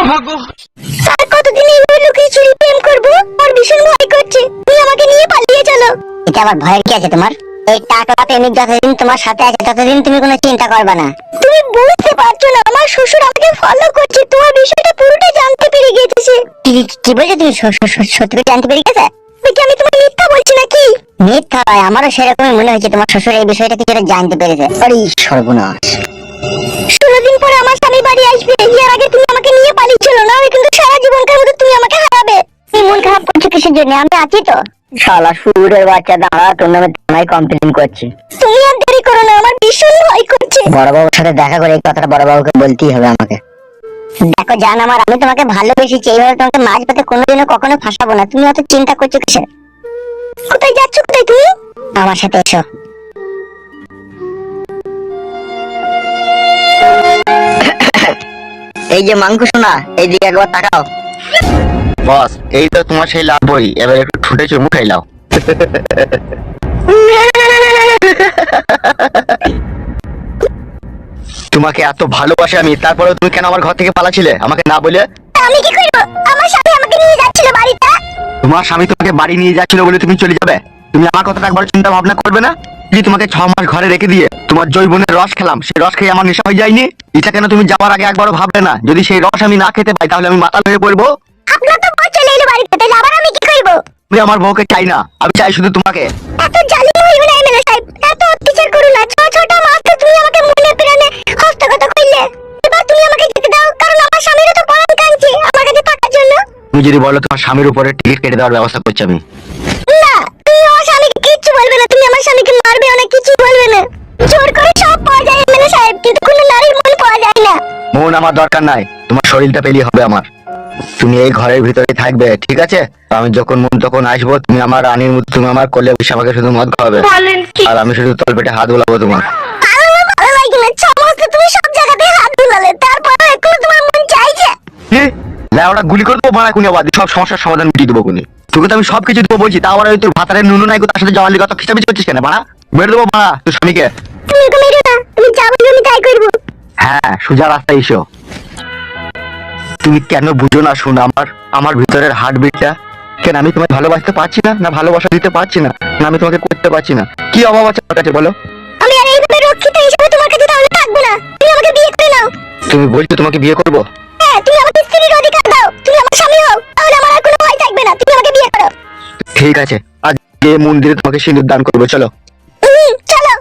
আর কতদিন এইভাবে লুকিয়ে চুরি প্রেম করবো? আর ভীষণ ভয় করছে, তুমি আমাকে নিয়ে পালিয়ে চলো। এটা আবার ভয়ের কি আছে তোমার? এই টাকলা প্রেমিক যতদিন তোমার সাথে আছে ততদিন তুমি কোনো চিন্তা করবে না। তুমি বুঝতে পারছো না, আমার শ্বশুর আমাকে ফলো করছে, তোমার বিষয়টা পুরোটা জানতে পেরে গেছে। কি বলছো তুমি? সত্যি করে জানতে পেরে গেছে? দেখি আমি তোমার মিথ্যা বলছি নাকি? মিথ্যা নয়, আমারও সেরকমই মনে হচ্ছে তোমার শ্বশুর এই বিষয়টা কিছুটা জানতে পেরেছে। আরে সর্বনাশ, 16 দিন পরে আমার স্বামী বাড়ি আসবে, এর আগে তুমি আমাকে নিয়ে পালিয়ে চলো না, কিন্তু সারা জীবনকার মতো তুমি আমাকে হারাবে। তুমি মন খারাপ করছো কিসের জন্য? আমি আছি তো। শালা সুরের বাচ্চা, দাঁড়া, তোর নামে থানায় কমপ্লেন করছি। তুমি আর দেরি করো না, আমার ভীষণ ভয় করছে। বড়বাবুর সাথে দেখা করে এই কথাটা বড়বাবুকে বলতেই হবে আমাকে। দেখো জান আমার, আমি তোমাকে ভালোবেসেছি, এইভাবে তোমাকে মাঝপথে কোনোদিনও কখনো ফাঁসাবো না। তুমি অত চিন্তা করছো কিসের? কোথায় যাচ্ছ, কোথায় তুমি? আমার সাথে এসো। এই যে মাংকু শোনা, এইদিকে একবার তাকাও। বস, এই তো তোমার সেই লাভ বই, এবার একটু ঠুটে চুমু খাইলাও। তোমাকে এত ভালোবাসি আমি, তারপরেও তুমি কেন আমার ঘর থেকে পালাছিলে আমাকে না বলে? আমি কি করব? আমার স্বামী আমাকে নিয়ে যাচ্ছিল বাড়িতে। তোমার স্বামী তোমাকে বাড়ি নিয়ে যাচ্ছিল বলে তুমি চলে যাবে? তুমি আমার কথাটা একবার চিন্তা ভাবনা করবে না? যে তোমাকে 6 মাস ঘরে রেখে দিয়ে তোমার জৈবনের রস খেলাম, সেই রস খেয়ে আমার নেশা হয়ে যায়নি? এটা কেন তুমি যাওয়ার আগে একবারও ভাবলে না? যদি সেই রস আমি না খেতে পাই তাহলে আমি মাতাল হয়ে পড়বো। আপনার তো বউ চলে এলো বাড়িতে, তাহলে আবার আমি কি করব? আমি আমার বউকে চাই না, আমি চাই শুধু তোমাকে। এত জালিম হইবে না এমএলএ সাহেব, এত অত্যাচার করো না। ছোটা মাস তো তুমি আমাকে মনে প্রাণে হস্তগত করলে, এবার তুমি আমাকে যেতে দাও, কারণ আমার স্বামীরও তো পরাণ কাঁদছে আমার কাছে থাকার জন্য। তুমি যদি বলো তোমার স্বামীর উপরে টিকিট কেটে দেওয়ার ব্যবস্থা করছি আমি। না, তুমি আমার স্বামীকে কিচ্ছু বলবে না, তুমি আমার স্বামীকে মারবে না, কিছু বলবে না। জোর করে সব পাওয়া যায় এমএলএ সাহেব, কিন্তু কোনো নারীর মন পাওয়া যায় না। মন আমার দরকার নাই, তোমার শরীরটা পেলেই হবে আমার। তুমি এই ঘরের ভিতরে থাকবে, ঠিক আছে? আমি যখন মন তখন আসবো, তুমি আমার রানীর মতো, তুমি আমার কোলে বসে আমাকে শুধু মদ খাওয়াবে, আর আমি শুধু তলপেটে হাত বুলাবো তোমার। আমার ভালো লাগে না, সমস্ত তুমি সব জায়গাতে হাত বুলালে, তারপরে এখনো তোমার মন চাইছে। কি ওটা গুলি করে দেবো মারা কোনি, আবার সব সমস্যার সমাধান মিটিয়ে দেবো কোনি। তোকে তো আমি সবকিছু দেবো বলছি, তা আবার ওই তোর ভাতারের নুনু নাই, তার সাথে জওয়ালি কথা খিচামিচি করছিস কেন? মারা বের দেবো মারা তোর স্বামীকে। তুমি ওকে মেরো না, তুমি যা বলবে আমি তাই করবো। হ্যাঁ, সোজা রাস্তায় এসো। তুমি কেন বুঝো না শোন আমার ভিতরের হার্টবিটটা? কেন আমি তোমায় ভালোবাসতে পারছি না? না ভালোবাসা দিতে পারছি না? না আমি তোমাকে করতে পারছি না? কি অভাব আছে আমার কাছে বলো? আমি আর এইভাবে রক্ষিতা হিসেবে তোমার কাছে তাহলে থাকবো না, তুমি আমাকে বিয়ে করে নাও। তুমি বলছো তোমাকে বিয়ে করবো? হ্যাঁ, তুমি আমাকে স্ত্রীর অধিকার দাও, তুমি আমার স্বামী হও, তাহলে আমার আর কোনো ভয় থাকবে না, তুমি আমাকে বিয়ে করো। ঠিক আছে, আজ গিয়ে মন্দিরে তোমাকে সিঁদুর দান করবো, চলো। চলো।